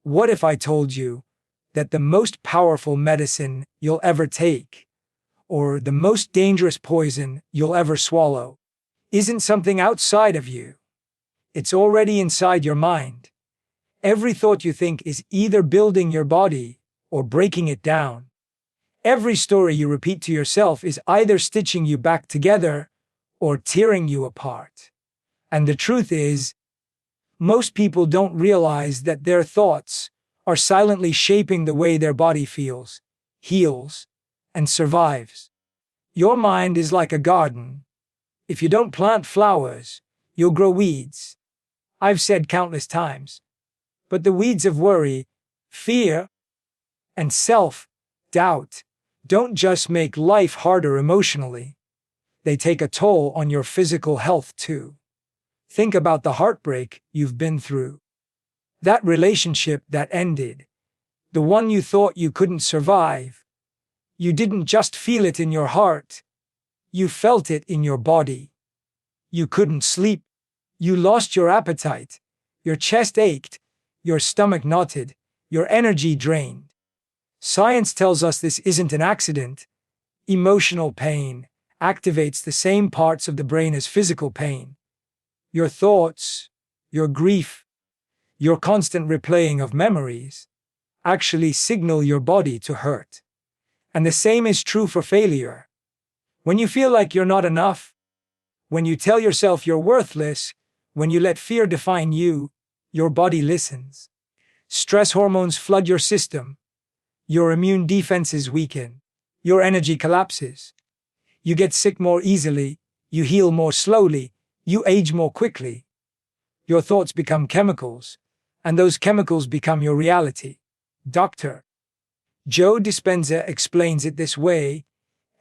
What if I told you that the most powerful medicine you'll ever take, or the most dangerous poison you'll ever swallow, isn't something outside of you? It's already inside your mind. Every thought you think is either building your body or breaking it down. Every story you repeat to yourself is either stitching you back together or tearing you apart. And the truth is, most people don't realize that their thoughts are silently shaping the way their body feels, heals, and survives. Your mind is like a garden. If you don't plant flowers, you'll grow weeds. I've said countless times. But the weeds of worry, fear, and self-doubt don't just make life harder emotionally. They take a toll on your physical health too. Think about the heartbreak you've been through. That relationship that ended. The one you thought you couldn't survive. You didn't just feel it in your heart. You felt it in your body. You couldn't sleep. You lost your appetite. Your chest ached. Your stomach knotted. Your energy drained. Science tells us this isn't an accident. Emotional pain activates the same parts of the brain as physical pain. Your thoughts, your grief, your constant replaying of memories actually signal your body to hurt. And the same is true for failure. When you feel like you're not enough, when you tell yourself you're worthless, when you let fear define you, your body listens. Stress hormones flood your system. Your immune defenses weaken. Your energy collapses. You get sick more easily. You heal more slowly. You age more quickly. Your thoughts become chemicals, and those chemicals become your reality. Dr. Joe Dispenza explains it this way: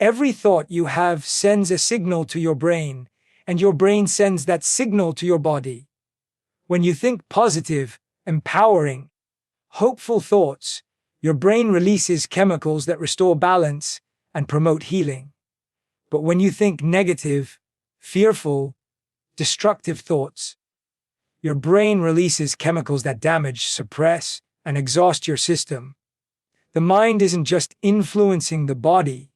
every thought you have sends a signal to your brain, and your brain sends that signal to your body. When you think positive, empowering, hopeful thoughts, your brain releases chemicals that restore balance and promote healing. But when you think negative, fearful, destructive thoughts, your brain releases chemicals that damage, suppress, and exhaust your system. The mind isn't just influencing the body,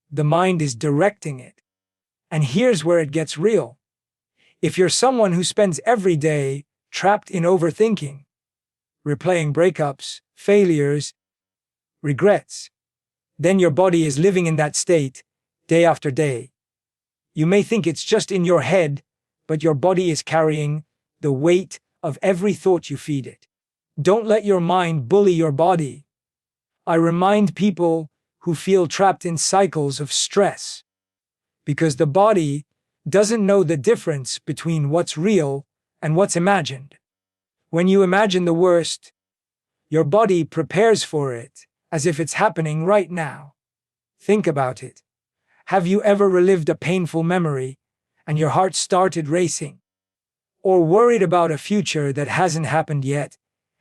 the mind is directing it. And here's where it gets real. If you're someone who spends every day trapped in overthinking, replaying breakups, failures, regrets, then your body is living in that state day after day. You may think it's just in your head, but your body is carrying the weight of every thought you feed it. Don't let your mind bully your body. I remind people who feel trapped in cycles of stress, because the body doesn't know the difference between what's real and what's imagined. When you imagine the worst, your body prepares for it as if it's happening right now. Think about it. Have you ever relived a painful memory and your heart started racing? Or worried about a future that hasn't happened yet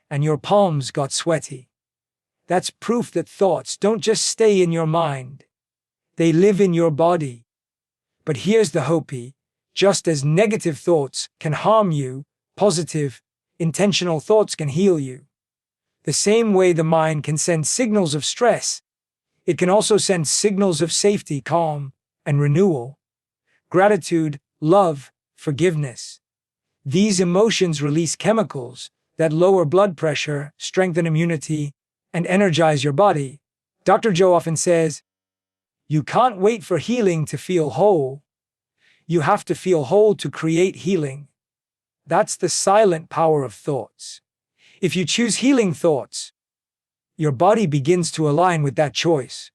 and your palms got sweaty? That's proof that thoughts don't just stay in your mind. They live in your body. But here's the hope: just as negative thoughts can harm you, positive, intentional thoughts can heal you. The same way the mind can send signals of stress, it can also send signals of safety, calm, and renewal. Gratitude, love, forgiveness. These emotions release chemicals that lower blood pressure, strengthen immunity, and energize your body. Dr. Joe often says, you can't wait for healing to feel whole. You have to feel whole to create healing. That's the silent power of thoughts. If you choose healing thoughts, your body begins to align with that choice.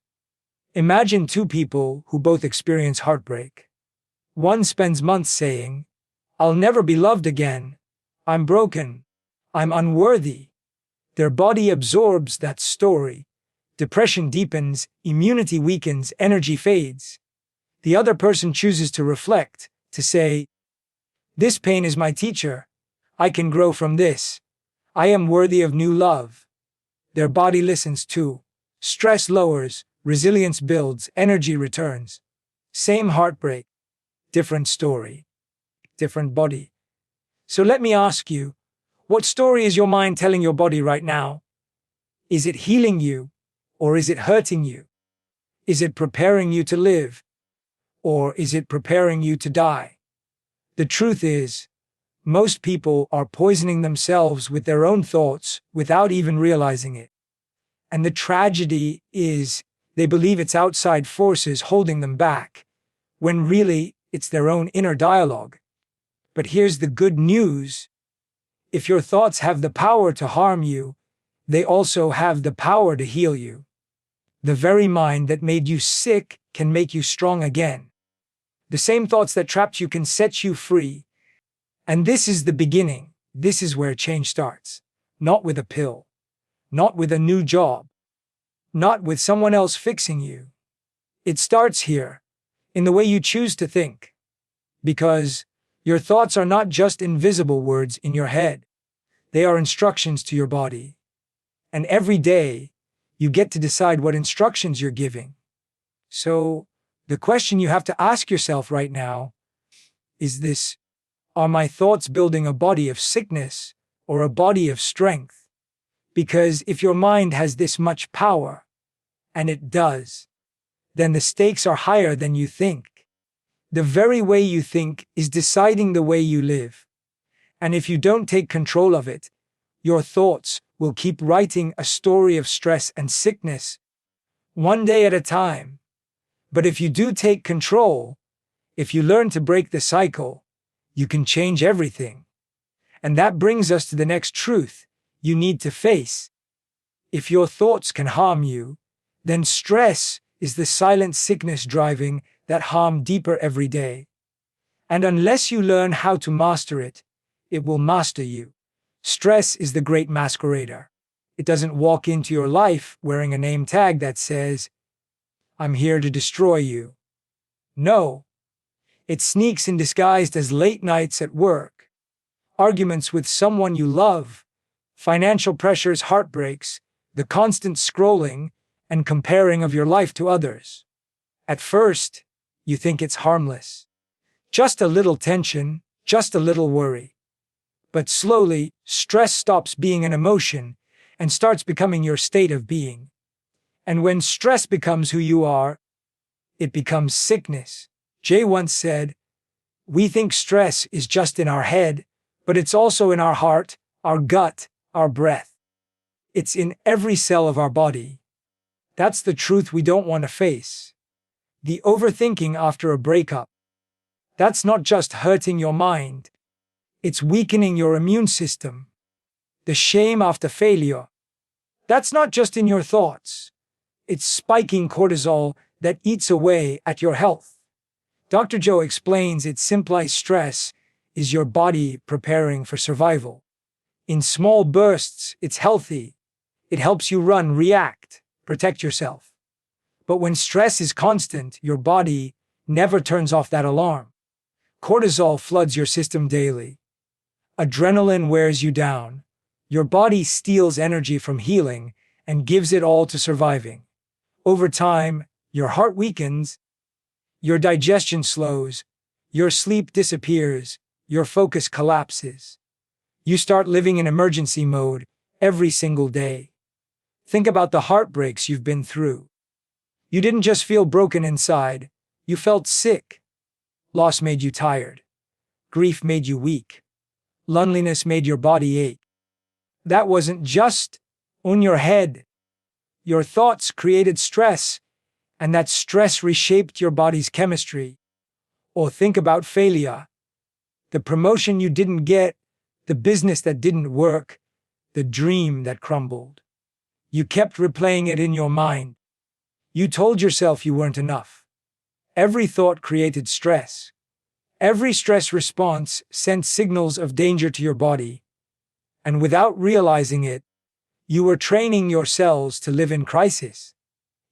Imagine two people who both experience heartbreak. One spends months saying, I'll never be loved again. I'm broken. I'm unworthy. Their body absorbs that story. Depression deepens, immunity weakens, energy fades. The other person chooses to reflect, to say, this pain is my teacher. I can grow from this. I am worthy of new love. Their body listens too. Stress lowers, resilience builds, energy returns. Same heartbreak, different story, different body. So let me ask you, what story is your mind telling your body right now? Is it healing you, or is it hurting you? Is it preparing you to live, or is it preparing you to die? The truth is, most people are poisoning themselves with their own thoughts without even realizing it. And the tragedy is, they believe it's outside forces holding them back, when really it's their own inner dialogue. But here's the good news. If your thoughts have the power to harm you, they also have the power to heal you. The very mind that made you sick can make you strong again. The same thoughts that trapped you can set you free. And this is the beginning. This is where change starts. Not with a pill. Not with a new job. Not with someone else fixing you. It starts here, in the way you choose to think. Because your thoughts are not just invisible words in your head. They are instructions to your body. And every day, you get to decide what instructions you're giving. So, the question you have to ask yourself right now is this: are my thoughts building a body of sickness or a body of strength? Because if your mind has this much power, and it does, then the stakes are higher than you think. The very way you think is deciding the way you live. And if you don't take control of it, your thoughts will keep writing a story of stress and sickness, one day at a time. But if you do take control, if you learn to break the cycle, you can change everything. And that brings us to the next truth you need to face. If your thoughts can harm you, then stress is the silent sickness driving that harm deeper every day. And unless you learn how to master it, it will master you. Stress is the great masquerader. It doesn't walk into your life wearing a name tag that says, "I'm here to destroy you." No. It sneaks in disguised as late nights at work, arguments with someone you love, financial pressures, heartbreaks, the constant scrolling and comparing of your life to others. At first, you think it's harmless. Just a little tension, just a little worry. But slowly, stress stops being an emotion and starts becoming your state of being. And when stress becomes who you are, it becomes sickness. Jay once said, "We think stress is just in our head, but it's also in our heart, our gut, our breath. It's in every cell of our body." That's the truth we don't want to face. The overthinking after a breakup. That's not just hurting your mind. It's weakening your immune system. The shame after failure. That's not just in your thoughts. It's spiking cortisol that eats away at your health. Dr. Joe explains it simply: stress is your body preparing for survival. In small bursts, it's healthy. It helps you run, react, protect yourself. But when stress is constant, your body never turns off that alarm. Cortisol floods your system daily. Adrenaline wears you down. Your body steals energy from healing and gives it all to surviving. Over time, your heart weakens, your digestion slows, your sleep disappears, your focus collapses. You start living in emergency mode every single day. Think about the heartbreaks you've been through. You didn't just feel broken inside, you felt sick. Loss made you tired. Grief made you weak. Loneliness made your body ache. That wasn't just on your head. Your thoughts created stress, and that stress reshaped your body's chemistry. Or think about failure. The promotion you didn't get, the business that didn't work, the dream that crumbled. You kept replaying it in your mind. You told yourself you weren't enough. Every thought created stress. Every stress response sent signals of danger to your body. And without realizing it, you were training your cells to live in crisis.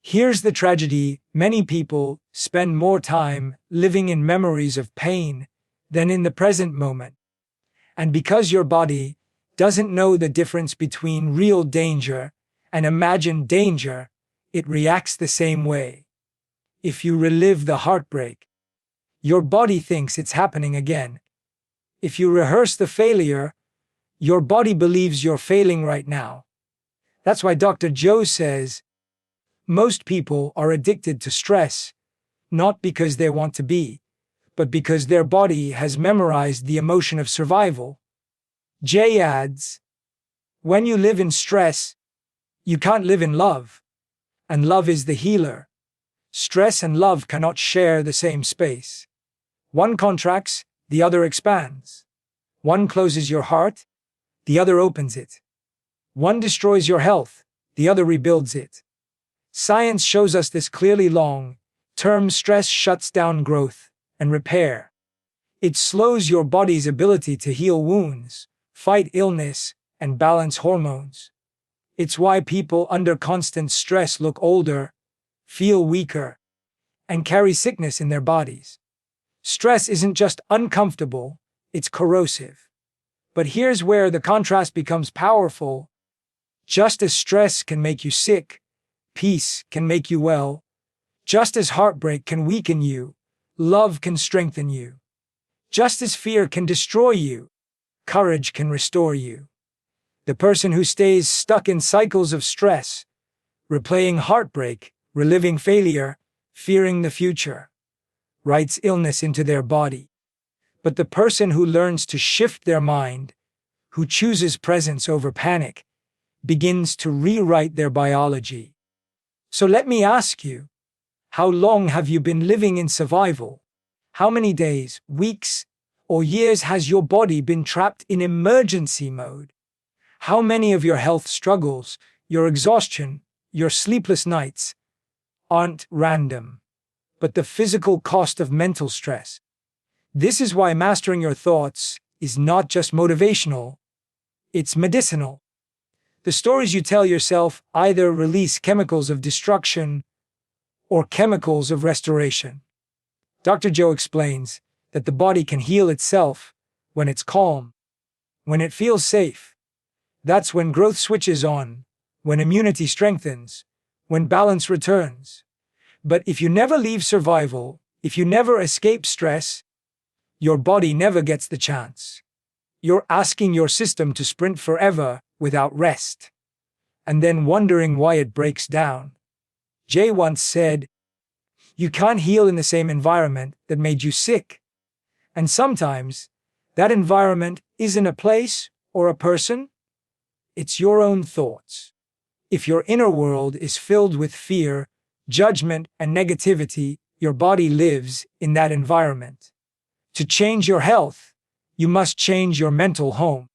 Here's the tragedy: many people spend more time living in memories of pain than in the present moment. And because your body doesn't know the difference between real danger and imagined danger, it reacts the same way. If you relive the heartbreak, your body thinks it's happening again. If you rehearse the failure, your body believes you're failing right now. That's why Dr. Joe says, most people are addicted to stress, not because they want to be, but because their body has memorized the emotion of survival. Jay adds, when you live in stress, you can't live in love, and love is the healer. Stress and love cannot share the same space. One contracts, the other expands. One closes your heart, the other opens it. One destroys your health, the other rebuilds it. Science shows us this clearly. Long-term stress shuts down growth and repair. It slows your body's ability to heal wounds, fight illness, and balance hormones. It's why people under constant stress look older, feel weaker, and carry sickness in their bodies. Stress isn't just uncomfortable, it's corrosive. But here's where the contrast becomes powerful. Just as stress can make you sick, peace can make you well. Just as heartbreak can weaken you, love can strengthen you. Just as fear can destroy you, courage can restore you. The person who stays stuck in cycles of stress, replaying heartbreak, reliving failure, fearing the future, writes illness into their body. But the person who learns to shift their mind, who chooses presence over panic, begins to rewrite their biology. So let me ask you, how long have you been living in survival? How many days, weeks, or years has your body been trapped in emergency mode? How many of your health struggles, your exhaustion, your sleepless nights aren't random, but the physical cost of mental stress? This is why mastering your thoughts is not just motivational, it's medicinal. The stories you tell yourself either release chemicals of destruction or chemicals of restoration. Dr. Joe explains that the body can heal itself when it's calm, when it feels safe. That's when growth switches on, when immunity strengthens, when balance returns. But if you never leave survival, if you never escape stress, your body never gets the chance. You're asking your system to sprint forever without rest, and then wondering why it breaks down. Jay once said, you can't heal in the same environment that made you sick. And sometimes, that environment isn't a place or a person, it's your own thoughts. If your inner world is filled with fear, judgment, and negativity, your body lives in that environment. To change your health, you must change your mental home.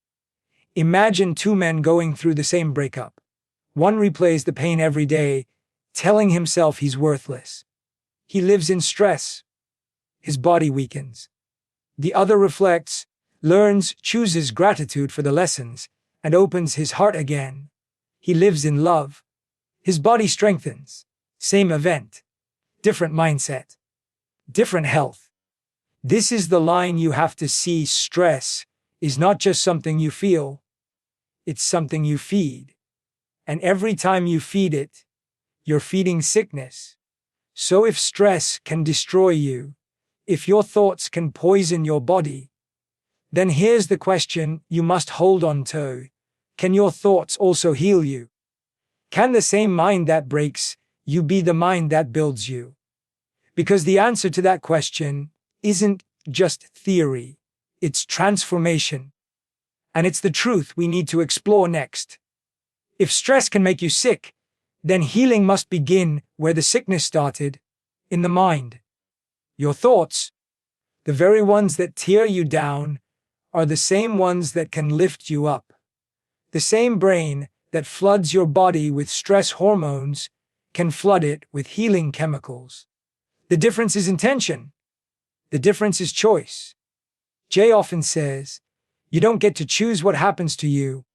Imagine two men going through the same breakup. One replays the pain every day, telling himself he's worthless. He lives in stress. His body weakens. The other reflects, learns, chooses gratitude for the lessons, and opens his heart again. He lives in love. His body strengthens. Same event. Different mindset. Different health. This is the line you have to see. Stress is not just something you feel. It's something you feed. And every time you feed it, you're feeding sickness. So if stress can destroy you, if your thoughts can poison your body, then here's the question you must hold on to. Can your thoughts also heal you? Can the same mind that breaks you be the mind that builds you? Because the answer to that question isn't just theory, it's transformation. And it's the truth we need to explore next. If stress can make you sick, then healing must begin where the sickness started, in the mind. Your thoughts, the very ones that tear you down, are the same ones that can lift you up. The same brain that floods your body with stress hormones can flood it with healing chemicals. The difference is intention. The difference is choice. Jay often says, you don't get to choose what happens to you,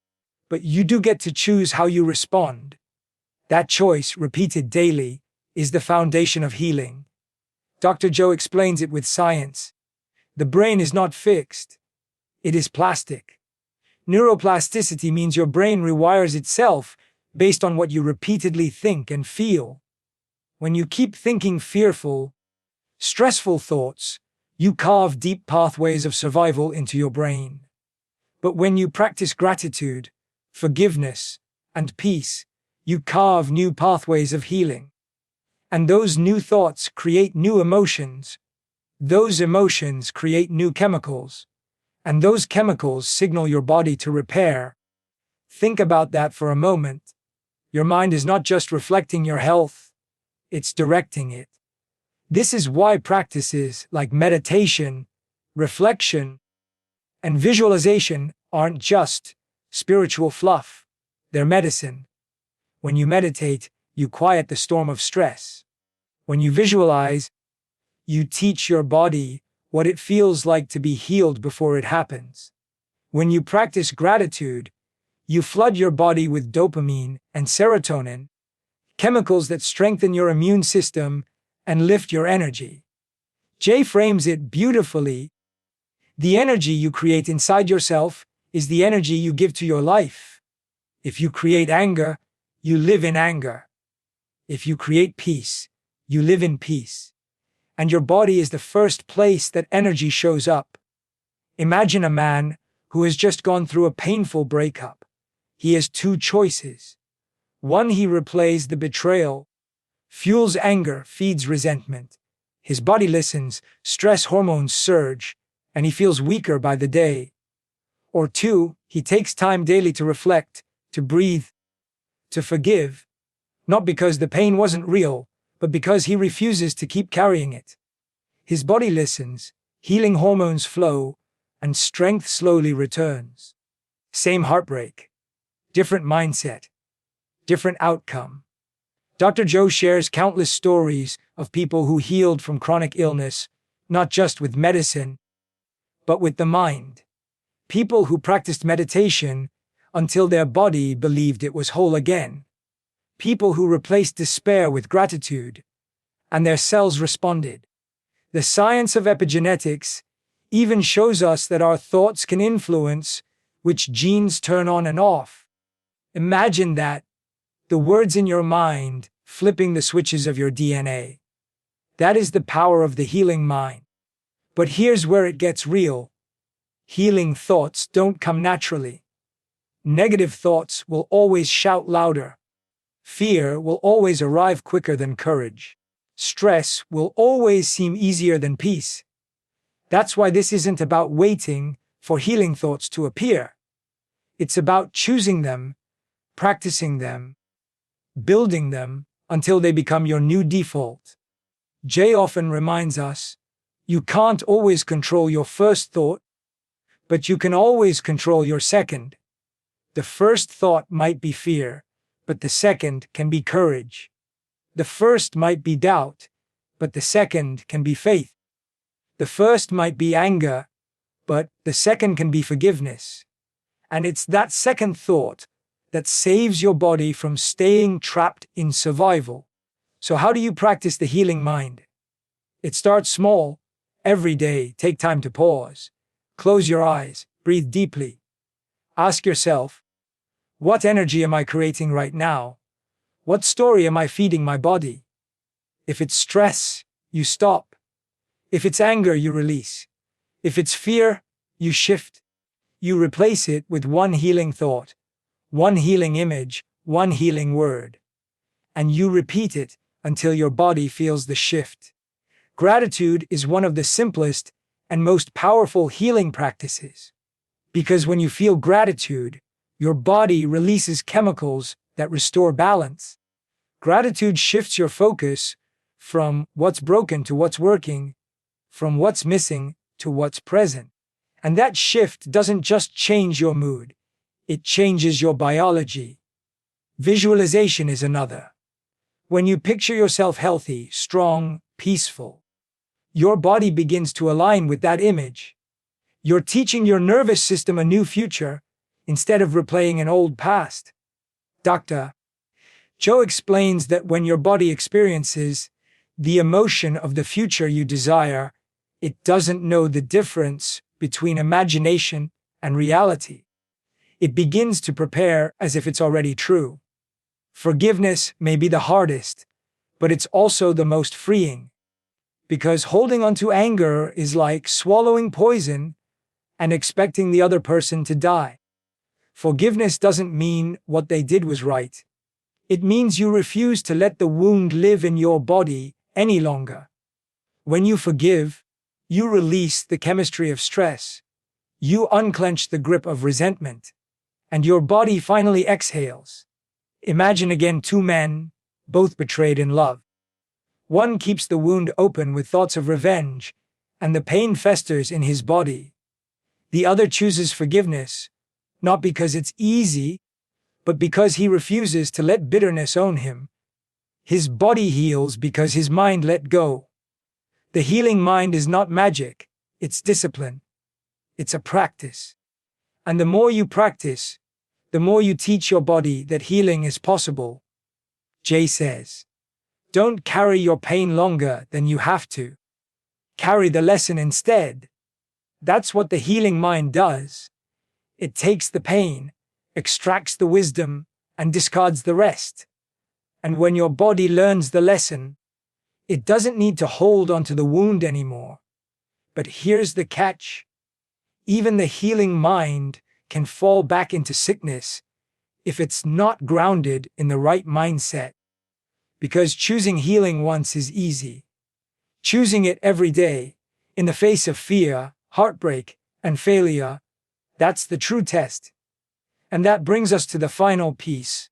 but you do get to choose how you respond. That choice, repeated daily, is the foundation of healing. Dr. Joe explains it with science. The brain is not fixed. It is plastic. Neuroplasticity means your brain rewires itself based on what you repeatedly think and feel. When you keep thinking fearful, stressful thoughts, you carve deep pathways of survival into your brain. But when you practice gratitude, forgiveness, and peace, you carve new pathways of healing. And those new thoughts create new emotions. Those emotions create new chemicals. And those chemicals signal your body to repair. Think about that for a moment. Your mind is not just reflecting your health, it's directing it. This is why practices like meditation, reflection, and visualization aren't just spiritual fluff. They're medicine. When you meditate, you quiet the storm of stress. When you visualize, you teach your body what it feels like to be healed before it happens. When you practice gratitude, you flood your body with dopamine and serotonin, chemicals that strengthen your immune system and lift your energy. Jay frames it beautifully. The energy you create inside yourself is the energy you give to your life. If you create anger, you live in anger. If you create peace, you live in peace. And your body is the first place that energy shows up. Imagine a man who has just gone through a painful breakup. He has two choices. One, he replays the betrayal, fuels anger, feeds resentment. His body listens, stress hormones surge, and he feels weaker by the day. Or two, he takes time daily to reflect, to breathe, to forgive, not because the pain wasn't real, but because he refuses to keep carrying it. His body listens, healing hormones flow, and strength slowly returns. Same heartbreak, different mindset, different outcome. Dr. Joe shares countless stories of people who healed from chronic illness, not just with medicine, but with the mind. People who practiced meditation until their body believed it was whole again. People who replaced despair with gratitude, and their cells responded. The science of epigenetics even shows us that our thoughts can influence which genes turn on and off. Imagine that, the words in your mind flipping the switches of your DNA. That is the power of the healing mind. But here's where it gets real. Healing thoughts don't come naturally. Negative thoughts will always shout louder. Fear will always arrive quicker than courage. Stress will always seem easier than peace. That's why this isn't about waiting for healing thoughts to appear. It's about choosing them, practicing them, building them until they become your new default. Jay often reminds us, you can't always control your first thought, but you can always control your second. The first thought might be fear, but the second can be courage. The first might be doubt, but the second can be faith. The first might be anger, but the second can be forgiveness. And it's that second thought that saves your body from staying trapped in survival. So how do you practice the healing mind? It starts small. Every day, take time to pause. Close your eyes, breathe deeply. Ask yourself, what energy am I creating right now? What story am I feeding my body? If it's stress, you stop. If it's anger, you release. If it's fear, you shift. You replace it with one healing thought, one healing image, one healing word. And you repeat it until your body feels the shift. Gratitude is one of the simplest and most powerful healing practices. Because when you feel gratitude, your body releases chemicals that restore balance. Gratitude shifts your focus from what's broken to what's working, from what's missing to what's present. And that shift doesn't just change your mood, it changes your biology. Visualization is another. When you picture yourself healthy, strong, peaceful, your body begins to align with that image. You're teaching your nervous system a new future instead of replaying an old past. Dr. Joe explains that when your body experiences the emotion of the future you desire, it doesn't know the difference between imagination and reality. It begins to prepare as if it's already true. Forgiveness may be the hardest, but it's also the most freeing. Because holding on to anger is like swallowing poison and expecting the other person to die. Forgiveness doesn't mean what they did was right. It means you refuse to let the wound live in your body any longer. When you forgive, you release the chemistry of stress. You unclench the grip of resentment, and your body finally exhales. Imagine again two men, both betrayed in love. One keeps the wound open with thoughts of revenge, and the pain festers in his body. The other chooses forgiveness, not because it's easy, but because he refuses to let bitterness own him. His body heals because his mind let go. The healing mind is not magic, it's discipline. It's a practice. And the more you practice, the more you teach your body that healing is possible. Jay says, don't carry your pain longer than you have to. Carry the lesson instead. That's what the healing mind does. It takes the pain, extracts the wisdom, and discards the rest. And when your body learns the lesson, it doesn't need to hold onto the wound anymore. But here's the catch. Even the healing mind can fall back into sickness if it's not grounded in the right mindset. Because choosing healing once is easy. Choosing it every day, in the face of fear, heartbreak, and failure, that's the true test. And that brings us to the final piece.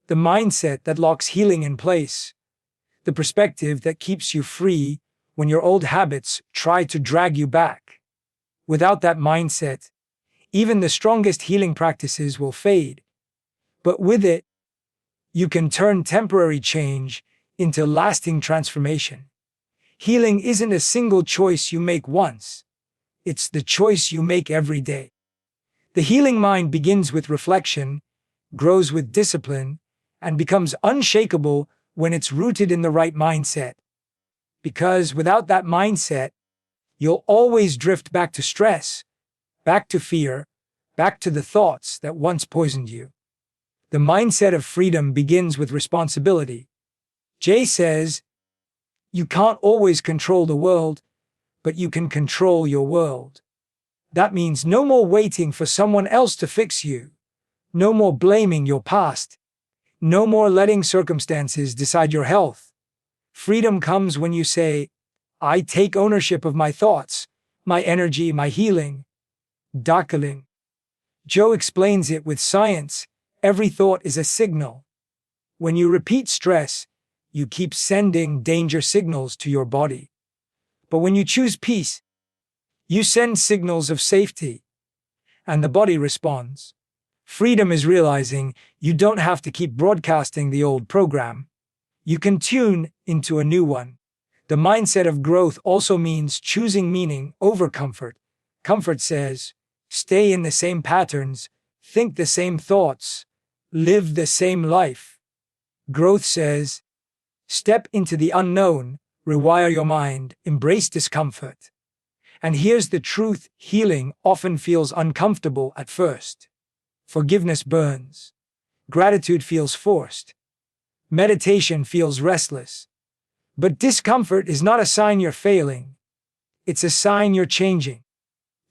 The mindset that locks healing in place. The perspective that keeps you free when your old habits try to drag you back. Without that mindset, even the strongest healing practices will fade. But with it, you can turn temporary change into lasting transformation. Healing isn't a single choice you make once. It's the choice you make every day. The healing mind begins with reflection, grows with discipline, and becomes unshakable when it's rooted in the right mindset. Because without that mindset, you'll always drift back to stress, back to fear, back to the thoughts that once poisoned you. The mindset of freedom begins with responsibility. Jay says, you can't always control the world, but you can control your world. That means no more waiting for someone else to fix you. No more blaming your past. No more letting circumstances decide your health. Freedom comes when you say, I take ownership of my thoughts, my energy, my healing. Darkeling. Joe explains it with science. Every thought is a signal. When you repeat stress, you keep sending danger signals to your body. But when you choose peace, you send signals of safety, and the body responds. Freedom is realizing you don't have to keep broadcasting the old program. You can tune into a new one. The mindset of growth also means choosing meaning over comfort. Comfort says, stay in the same patterns, think the same thoughts, live the same life. Growth says, step into the unknown, rewire your mind, embrace discomfort. And here's the truth, healing often feels uncomfortable at first. Forgiveness burns. Gratitude feels forced. Meditation feels restless. But discomfort is not a sign you're failing. It's a sign you're changing.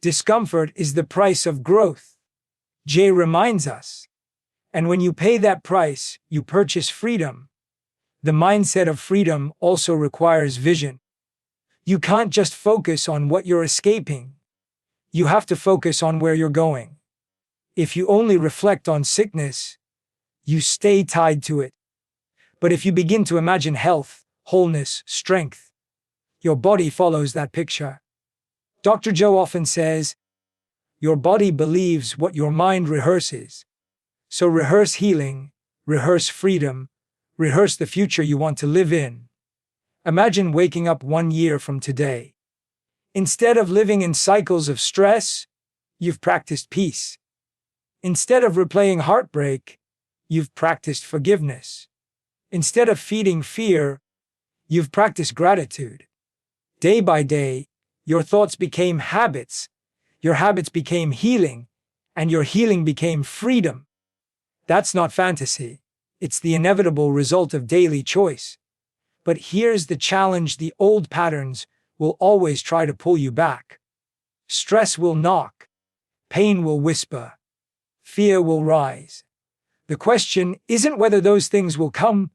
Discomfort is the price of growth. Jay reminds us. And when you pay that price, you purchase freedom. The mindset of freedom also requires vision. You can't just focus on what you're escaping. You have to focus on where you're going. If you only reflect on sickness, you stay tied to it. But if you begin to imagine health, wholeness, strength, your body follows that picture. Dr. Joe often says, your body believes what your mind rehearses. So rehearse healing, rehearse freedom, rehearse the future you want to live in. Imagine waking up 1 year from today. Instead of living in cycles of stress, you've practiced peace. Instead of replaying heartbreak, you've practiced forgiveness. Instead of feeding fear, you've practiced gratitude. Day by day, your thoughts became habits, your habits became healing, and your healing became freedom. That's not fantasy. It's the inevitable result of daily choice. But here's the challenge: the old patterns will always try to pull you back. Stress will knock. Pain will whisper. fear will rise. The question isn't whether those things will come.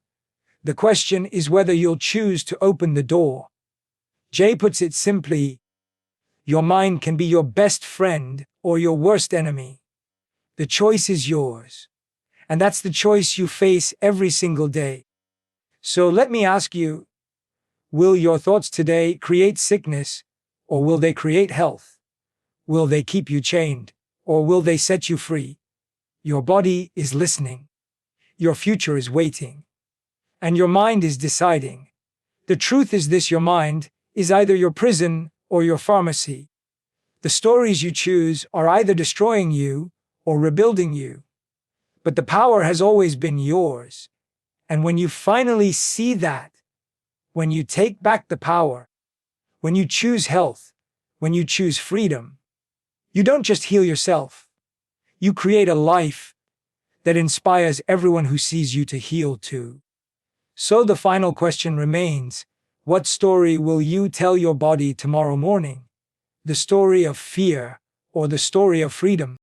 The question is whether you'll choose to open the door. Jay puts it simply, your mind can be your best friend or your worst enemy. The choice is yours. And that's the choice you face every single day. So let me ask you, will your thoughts today create sickness, or will they create health? Will they keep you chained, or will they set you free? Your body is listening. Your future is waiting. And your mind is deciding. The truth is this: your mind is either your prison or your pharmacy. The stories you choose are either destroying you or rebuilding you. But the power has always been yours. And when you finally see that, when you take back the power, when you choose health, when you choose freedom, you don't just heal yourself. You create a life that inspires everyone who sees you to heal too. So the final question remains, what story will you tell your body tomorrow morning? The story of fear or the story of freedom?